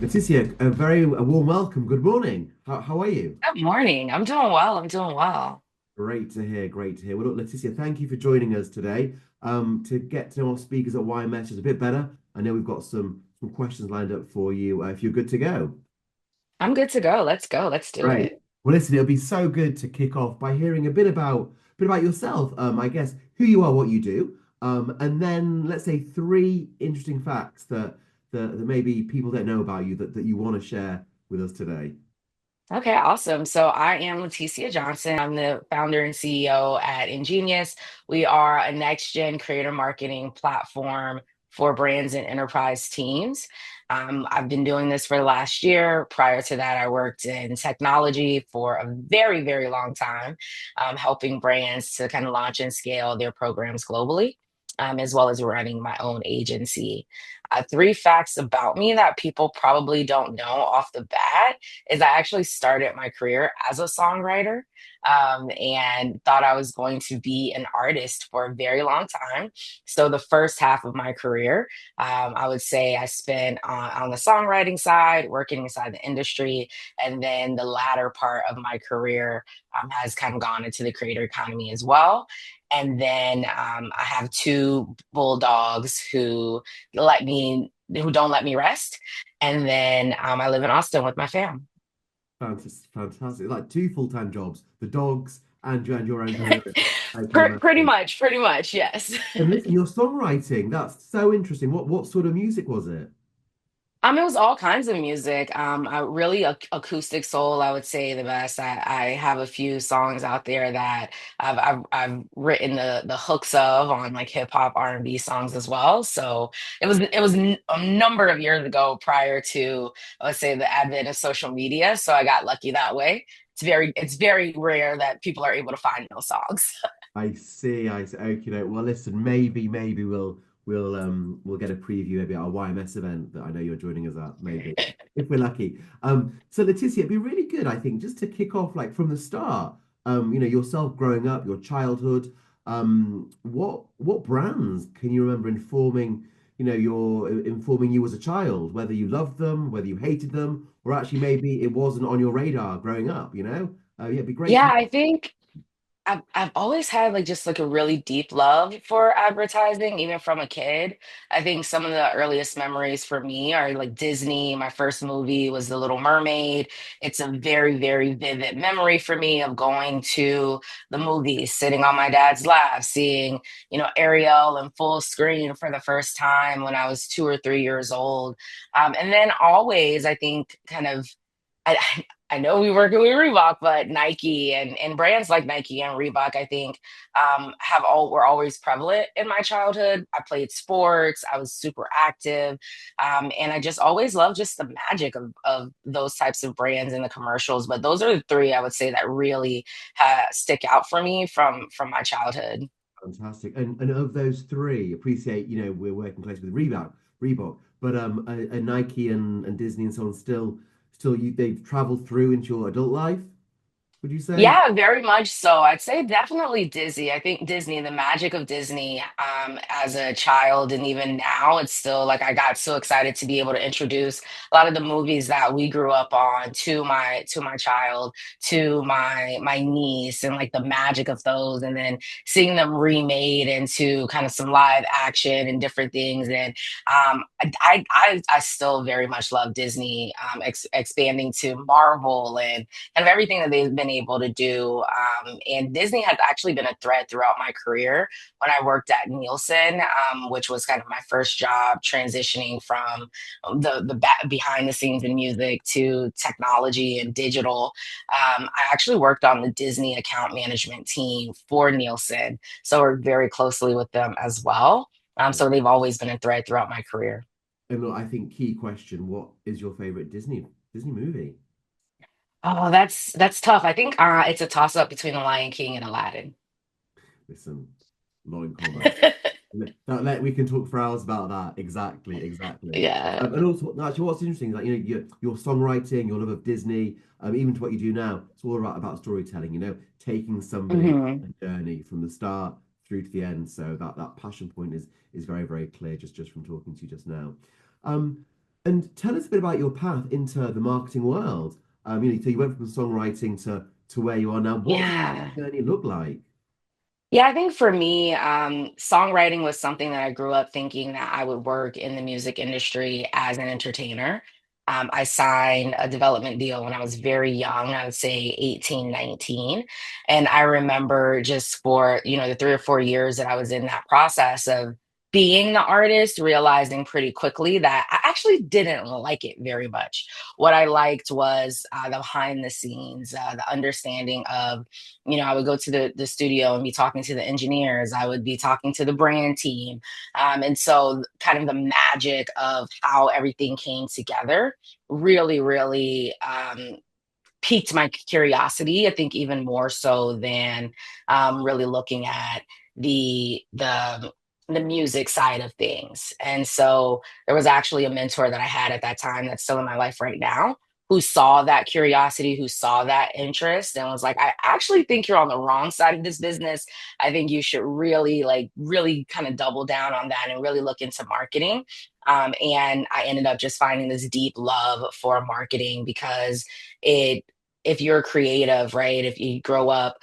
LaTecia, a warm welcome. Good morning. How are you? Good morning. I'm doing well. I'm doing well. Great to hear. Great to hear. Well, look, LaTecia, thank you for joining us today. To get to know our speakers at YMS is a bit better. I know we've got some questions lined up for you. If you're good to go. I'm good to go. Let's go. Let's do Great. it. Well, listen, it'll be so good to kick off by hearing a bit about yourself. I guess who you are, what you do, and then let's say three interesting facts that maybe people don't know about you that you want to share with us today. Okay, awesome. So I am LaTecia Johnson. I'm the founder and CEO at INGENIUS. We are a next gen creator marketing platform for brands and enterprise teams. I've been doing this for the last year. Prior to that, I worked in technology for a very, very long time, helping brands to kind of launch and scale their programs globally, as well as running my own agency. Three facts about me that people probably don't know off the bat is I actually started my career as a songwriter, and thought I was going to be an artist for a very long time. So the first half of my career, I would say I spent on the songwriting side, working inside the industry, and then the latter part of my career has kind of gone into the creator economy as well. And then I have two bulldogs who don't let me rest. And then I live in Austin with my fam. Fantastic, fantastic. Like two full-time jobs, the dogs and your own career. I can imagine. Pretty much, yes. And listen, your songwriting, that's so interesting. What sort of music was it? It was all kinds of music. I really acoustic soul, I would say the best. I have a few songs out there that I've written the hooks of on like hip hop R&B songs as well. So it was a number of years ago prior to, let's say, the advent of social media. So I got lucky that way. It's very rare that people are able to find those songs. I see, I see. Okay, no. Well, listen, maybe we'll get a preview maybe at our YMS event that I know you're joining us at, maybe, if we're lucky. So LaTicia, it'd be really good, I think, just to kick off like from the start. Yourself growing up, your childhood. What brands can you remember informing you as a child, whether you loved them, whether you hated them, or actually maybe it wasn't on your radar growing up, you know? Yeah, it'd be great Yeah, to. I think I've always had like just like a really deep love for advertising, even from a kid. I think some of the earliest memories for me are like Disney. My first movie was The Little Mermaid. It's a very, very vivid memory for me of going to the movies, sitting on my dad's lap, seeing, Ariel in full screen for the first time when I was 2 or 3 years old. And then always, I think, kind of. I, I know we work with Reebok, but Nike and brands like Nike and Reebok, I think, have all were always prevalent in my childhood. I played sports, I was super active, and I just always loved just the magic of those types of brands and the commercials. But those are the three I would say that really stick out for me from my childhood. Fantastic. And of those three, appreciate, we're working closely with Reebok, but a Nike and Disney and so on still they've traveled through into your adult life, would you say? Yeah, very much so. I'd say definitely Disney. I think Disney, the magic of Disney, as a child and even now, it's still like I got so excited to be able to introduce a lot of the movies that we grew up on to my child, to my niece, and like the magic of those, and then seeing them remade into kind of some live action and different things. And I still very much love Disney, expanding to Marvel and kind of everything that they've been able to do. And Disney has actually been a thread throughout my career. When I worked at Nielsen, which was kind of my first job transitioning from behind the scenes in music to technology and digital, I actually worked on the Disney account management team for Nielsen. So we're very closely with them as well. So they've always been a thread throughout my career. And look, I think key question, what is your favorite Disney movie? Oh, that's tough. I think it's a toss up between The Lion King and Aladdin. Listen, a lot in common. We can talk for hours about that. Exactly, exactly. Yeah. And also, no, actually, what's interesting is like your songwriting, your love of Disney, even to what you do now. It's all about storytelling. Taking somebody Hmm. on a journey from the start through to the end. So that passion point is very very clear just from talking to you just now. Um, And tell us a bit about your path into the marketing world. So you went from songwriting to where you are now. What does Yeah. that journey look like? Yeah, I think for me, songwriting was something that I grew up thinking that I would work in the music industry as an entertainer. I signed a development deal when I was very young, I would say 18, 19. And I remember just for, the 3 or 4 years that I was in that process of being the artist, realizing pretty quickly that I actually didn't like it very much. What I liked was the behind the scenes, the understanding of I would go to the studio and be talking to the engineers. I would be talking to the brand team. And so, kind of the magic of how everything came together really, really piqued my curiosity. I think even more so than really looking at the music side of things. And so there was actually a mentor that I had at that time that's still in my life right now, who saw that curiosity, who saw that interest, and was like, I actually think you're on the wrong side of this business. I think you should really, like, really kind of double down on that and really look into marketing. And I ended up just finding this deep love for marketing because it if you're creative, right? If you grow up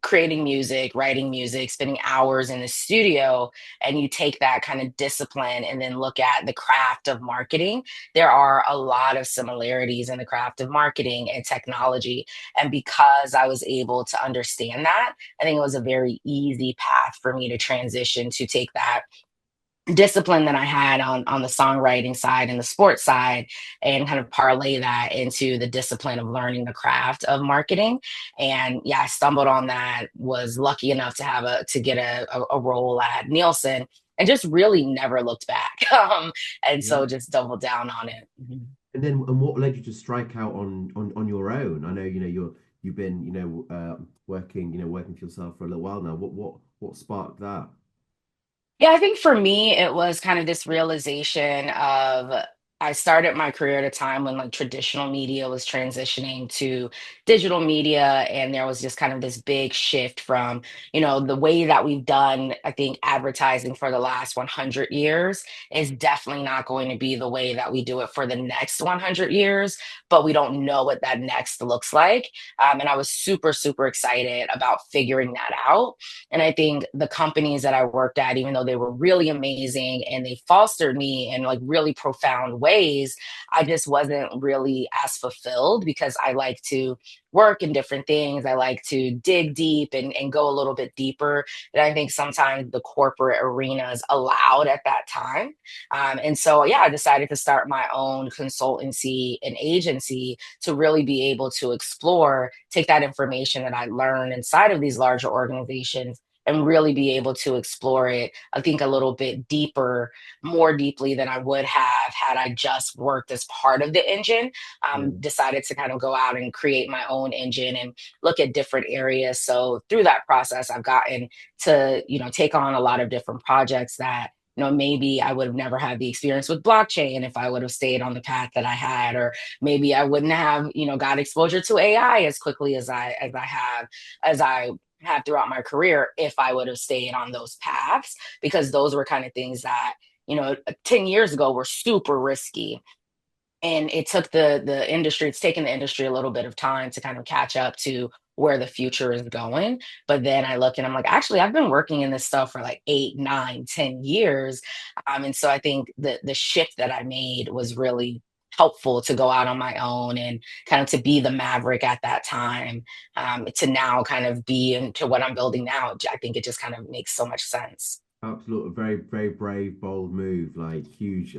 creating music, writing music, spending hours in the studio, and you take that kind of discipline and then look at the craft of marketing, there are a lot of similarities in the craft of marketing and technology. And because I was able to understand that, I think it was a very easy path for me to transition to take that discipline that I had on the songwriting side and the sports side and kind of parlay that into the discipline of learning the craft of marketing. And yeah, I stumbled on that, was lucky enough to have to get a role at Nielsen and just really never looked back. And Yeah. so just doubled down on it. Mhm. And what led you to strike out on your own? I know, you've been, working, working for yourself for a little while now. What sparked that? Yeah, I think for me, it was kind of this realization of I started my career at a time when like traditional media was transitioning to digital media, and there was just kind of this big shift from, the way that we've done, I think, advertising for the last 100 years is definitely not going to be the way that we do it for the next 100 years, but we don't know what that next looks like. And I was super, super excited about figuring that out. And I think the companies that I worked at, even though they were really amazing and they fostered me in like really profound ways, I just wasn't really as fulfilled because I like to work in different things. I like to dig deep and go a little bit deeper. And I think sometimes the corporate arena is allowed at that time. And so, yeah, I decided to start my own consultancy and agency to really be able to explore, take that information that I learned inside of these larger organizations and really be able to explore it, I think, a little bit deeper, more deeply than I would have had I just worked as part of the engine. Yeah, Decided to kind of go out and create my own engine and look at different areas. So through that process, I've gotten to, take on a lot of different projects that maybe I would have never had the experience with blockchain if I would have stayed on the path that I had, or maybe I wouldn't have, got exposure to AI as quickly as I had throughout my career if I would have stayed on those paths, because those were kind of things that, 10 years ago were super risky. And it took it's taken the industry a little bit of time to kind of catch up to where the future is going. But then I look and I'm like, actually, I've been working in this stuff for like 8, 9, 10 years. And so I think the shift that I made was really helpful to go out on my own and kind of to be the maverick at that time, to now kind of be into what I'm building now. I think it just kind of makes so much sense. absolutely. Very, very brave, bold move. Like huge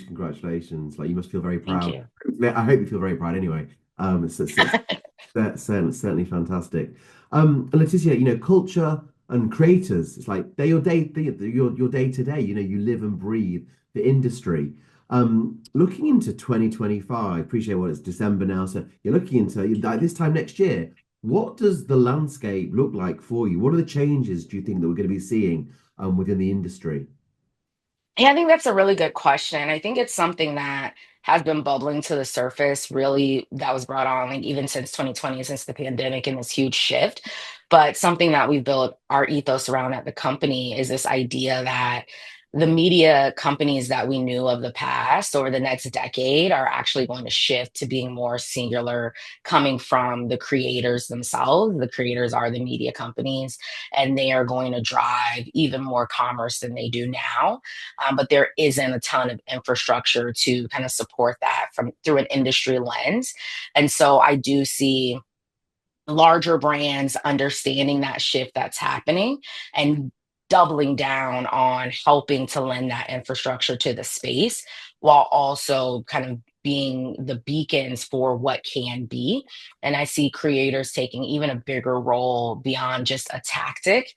congratulations. Like you must feel very Thank proud. you. I hope you feel very proud anyway. That's certainly fantastic. And Leticia, culture and creators, it's like they're your day to day. You live and breathe the industry. Looking into 2025, appreciate what it's December now, so you're looking into like this time next year. What does the landscape look like for you? What are the changes do you think that we're going to be seeing within the industry? Yeah, I think that's a really good question. I think it's something that has been bubbling to the surface, really, that was brought on like even since 2020, since the pandemic and this huge shift. But something that we've built our ethos around at the company is this idea that the media companies that we knew of the past over the next decade are actually going to shift to being more singular, coming from the creators themselves. The creators are the media companies, and they are going to drive even more commerce than they do now. But there isn't a ton of infrastructure to kind of support that from through an industry lens. And so I do see larger brands understanding that shift that's happening and doubling down on helping to lend that infrastructure to the space while also kind of being the beacons for what can be. And I see creators taking even a bigger role beyond just a tactic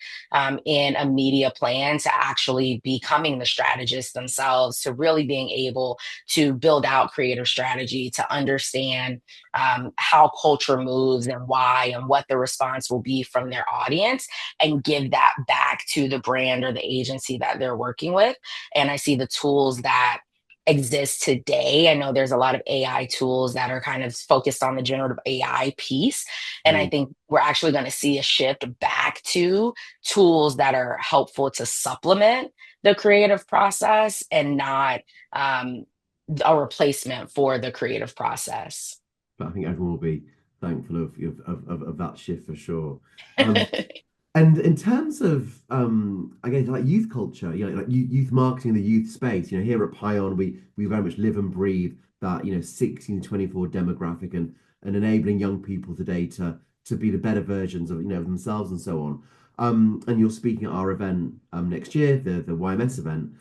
in a media plan to actually becoming the strategists themselves, to really being able to build out creator strategy, to understand how culture moves and why and what the response will be from their audience, and give that back to the brand or the agency that they're working with. And I see the tools that exist today. I know there's a lot of AI tools that are kind of focused on the generative AI piece. And I Mm. think we're actually going to see a shift back to tools that are helpful to supplement the creative process and not um, a replacement for the creative process. But I think everyone will be thankful of that shift for sure. Um, And in terms of, I guess like youth culture, like youth marketing, the youth space, here at Pion, we very much live and breathe that, 16 to 24 demographic and enabling young people today to be the better versions of, themselves and so on. And you're speaking at our event next year, the YMS event.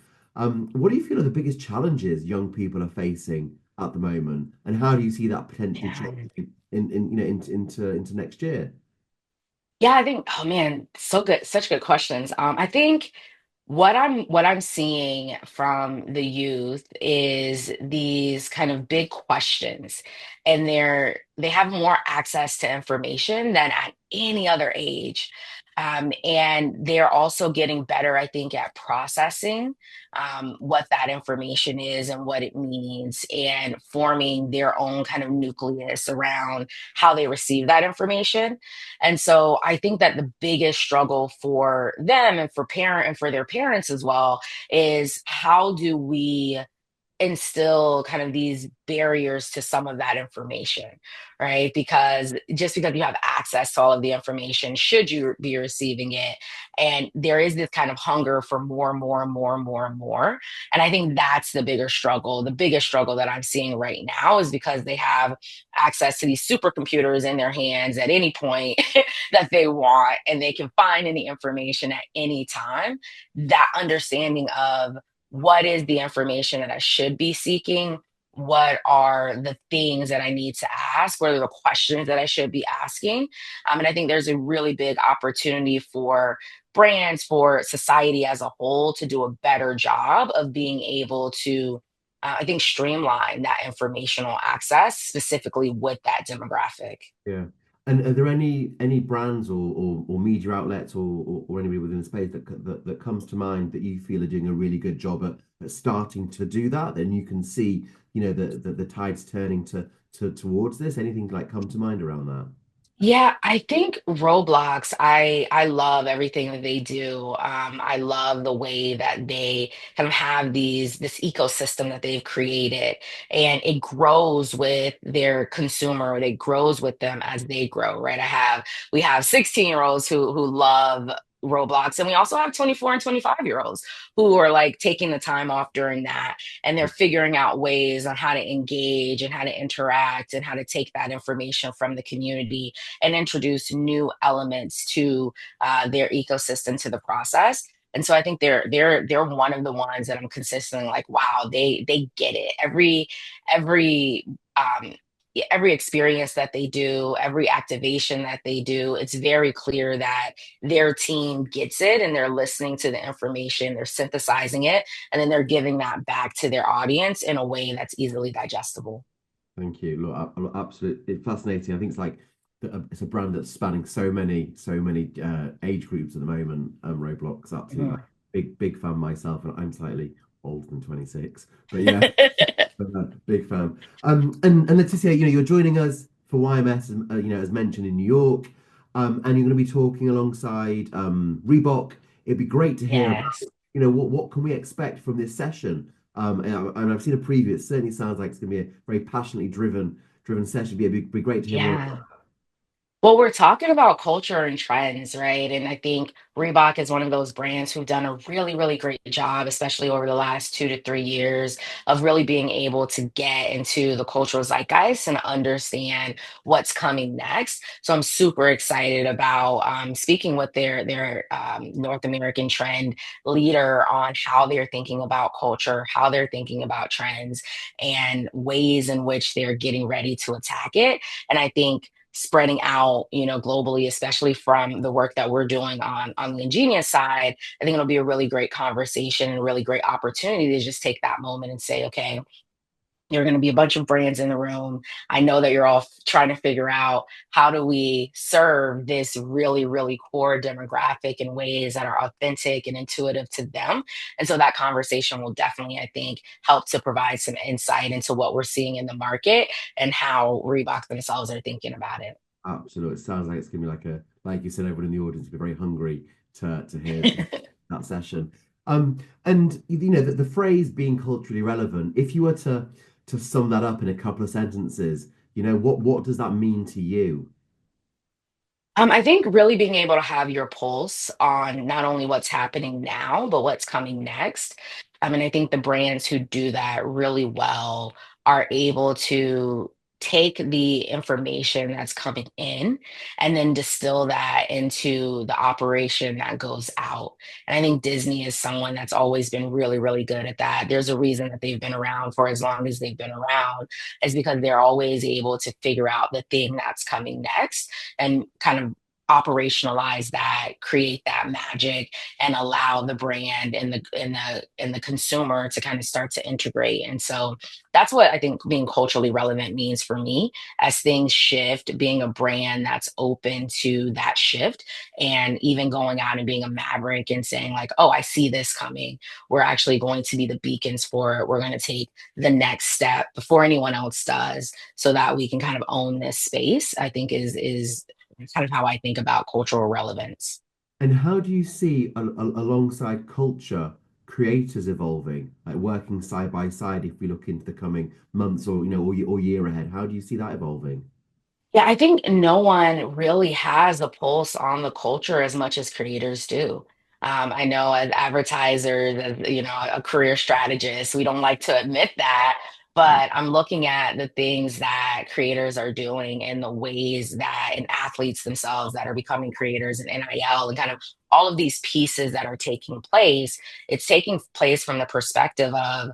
What do you feel are the biggest challenges young people are facing at the moment, and how do you see that potentially Yeah. changing into next year? Yeah, I think, oh man, so good, such good questions. I think what I'm seeing from the youth is these kind of big questions, and they have more access to information than at any other age. And they're also getting better, I think, at processing what that information is and what it means, and forming their own kind of nucleus around how they receive that information. And so I think that the biggest struggle for them and for their parents as well is, how do we instill kind of these barriers to some of that information, right? Because just because you have access to all of the information, should you be receiving it? And there is this kind of hunger for more and more and more and more and more. And I think that's the bigger struggle. The biggest struggle that I'm seeing right now is because they have access to these supercomputers in their hands at any point that they want, and they can find any information at any time. That understanding of what is the information that I should be seeking? What are the things that I need to ask? What are the questions that I should be asking? And I think there's a really big opportunity for brands, for society as a whole, to do a better job of being able to, I think, streamline that informational access specifically with that demographic. Yeah. And are there any brands or media outlets or anybody within the space that comes to mind that you feel are doing a really good job at starting to do that? Then you can see, the tides turning to towards this. Anything like come to mind around that? Yeah, I think Roblox, I love everything that they do. I love the way that they kind of have this ecosystem that they've created, and it grows with their consumer. It grows with them as they grow, right? We have 16-year-olds who love Roblox, and we also have 24 and 25-year-olds who are like taking the time off during that, and they're figuring out ways on how to engage and how to interact and how to take that information from the community and introduce new elements to their ecosystem, to the process. And so I think they're one of the ones that I'm consistently like, wow, they get it. Um, every experience that they do, every activation that they do, it's very clear that their team gets it, and they're listening to the information, they're synthesizing it, and then they're giving that back to their audience in a way that's easily digestible. Thank you. Look, absolutely, it's fascinating. I think it's like it's a brand that's spanning so many age groups at the moment. Roblox, absolutely, like Mhm. big fan myself, and I'm slightly older than 26, but yeah, big fan. And LaTecia, you're joining us for YMS, as mentioned in New York, and you're going to be talking alongside Reebok. It'd be great to hear about Yes. what can we expect from this session? And I've seen a preview. It certainly sounds like it's going to be a very passionately driven session. Be great to hear more Yeah. about Well, we're talking about culture and trends, right? And I think Reebok is one of those brands who've done a really, really great job, especially over the last 2 to 3 years, of really being able to get into the cultural zeitgeist and understand what's coming next. So I'm super excited about speaking with their North American trend leader on how they're thinking about culture, how they're thinking about trends, and ways in which they're getting ready to attack it. And I think spreading out, globally, especially from the work that we're doing on the Ingenious side, I think it'll be a really great conversation and a really great opportunity to just take that moment and say, okay, there are going to be a bunch of brands in the room. I know that you're all trying to figure out how do we serve this really, really core demographic in ways that are authentic and intuitive to them. And so that conversation will definitely, I think, help to provide some insight into what we're seeing in the market and how Reebok themselves are thinking about it. Absolutely. It sounds like it's going to be like you said, everyone in the audience will be very hungry to hear that session. And the phrase being culturally relevant, if you were to sum that up in a couple of sentences, what does that mean to you? I think really being able to have your pulse on not only what's happening now, but what's coming next. I mean, I think the brands who do that really well are able to take the information that's coming in and then distill that into the operation that goes out. And I think Disney is someone that's always been really, really good at that. There's a reason that they've been around for as long as they've been around, is because they're always able to figure out the thing that's coming next and kind of operationalize that, create that magic, and allow the brand and the consumer to kind of start to integrate. And so that's what I think being culturally relevant means for me. As things shift, being a brand that's open to that shift, and even going out and being a maverick and saying like, oh, I see this coming. We're actually going to be the beacons for it. We're going to take the next step before anyone else does, so that we can kind of own this space, I think is kind of how I think about cultural relevance. And how do you see alongside culture creators evolving, like working side by side if we look into the coming months or year ahead? How do you see that evolving? Yeah, I think no one really has a pulse on the culture as much as creators do. I know as advertisers, as a career strategist, we don't like to admit that, but I'm looking at the things that creators are doing and the ways that and athletes themselves that are becoming creators and NIL and kind of all of these pieces that are taking place. It's taking place from the perspective of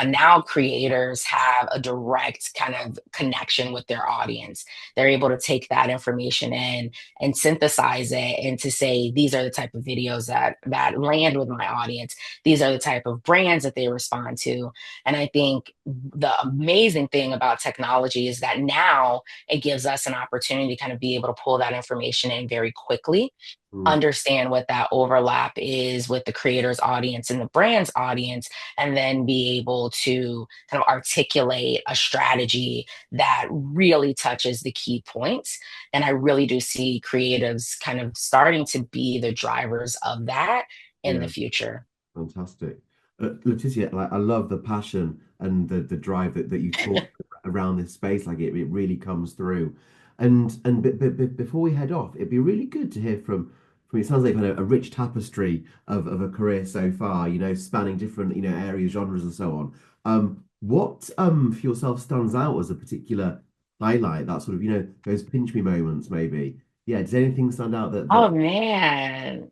now creators have a direct kind of connection with their audience. They're able to take that information in and synthesize it and to say these are the type of videos that land with my audience. These are the type of brands that they respond to. And I think the amazing thing about technology is that now it gives us an opportunity to kind of be able to pull that information in very quickly, Mm, understand what that overlap is with the creator's audience and the brand's audience, and then be able to kind of articulate a strategy that really touches the key points. And I really do see creatives kind of starting to be the drivers of that in the yeah. future. Fantastic. LaTecia, like I love the passion and the drive that you talk around this space. Like it really comes through. But before we head off, it'd be really good to hear from it sounds like a rich tapestry of a career so far, spanning different, areas, genres and so on. What for yourself stands out as a particular highlight, that sort of, those pinch me moments maybe. Yeah, does anything stand out Oh that man.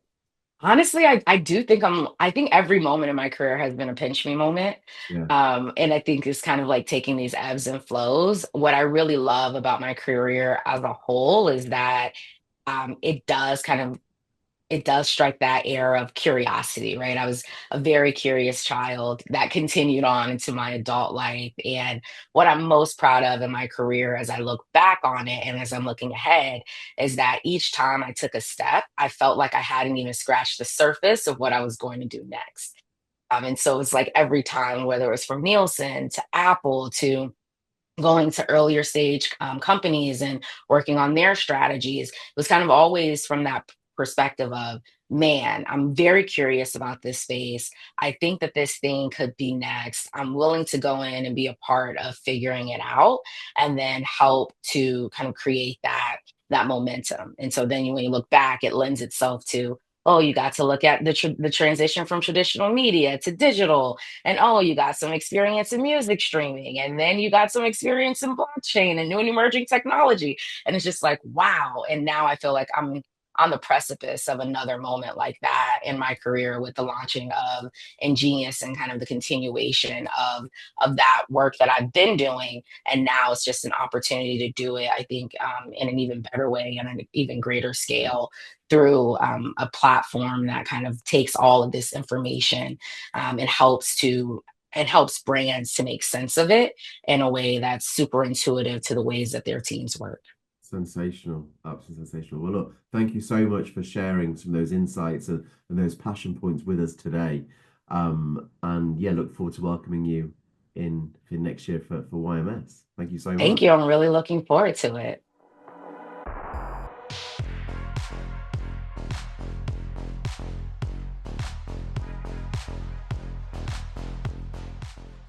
Honestly, I do think I think every moment in my career has been a pinch me moment. yeah. And I think it's kind of like taking these ebbs and flows. What I really love about my career as a whole is that it does kind of it does strike that air of curiosity, right? I was a very curious child that continued on into my adult life. And what I'm most proud of in my career as I look back on it and as I'm looking ahead is that each time I took a step, I felt like I hadn't even scratched the surface of what I was going to do next. And so it's like every time, whether it was from Nielsen to Apple to going to earlier stage companies and working on their strategies, it was kind of always from that perspective of, man, I'm very curious about this space. I think that this thing could be next. I'm willing to go in and be a part of figuring it out and then help to kind of create that momentum. And so then when you look back, it lends itself to, oh, you got to look at the transition from traditional media to digital, and oh, you got some experience in music streaming, and then you got some experience in blockchain and new and emerging technology. And it's just like, wow. And now I feel like I'm on the precipice of another moment like that in my career with the launching of INGENIUS and kind of the continuation of that work that I've been doing. And now it's just an opportunity to do it, I think, in an even better way and an even greater scale through a platform that kind of takes all of this information and helps brands to make sense of it in a way that's super intuitive to the ways that their teams work. Sensational, absolutely sensational. Well, look, thank you so much for sharing some of those insights and those passion points with us today. And yeah, look forward to welcoming you in for next year for YMS. Thank you so Thank much. you. I'm really looking forward to it.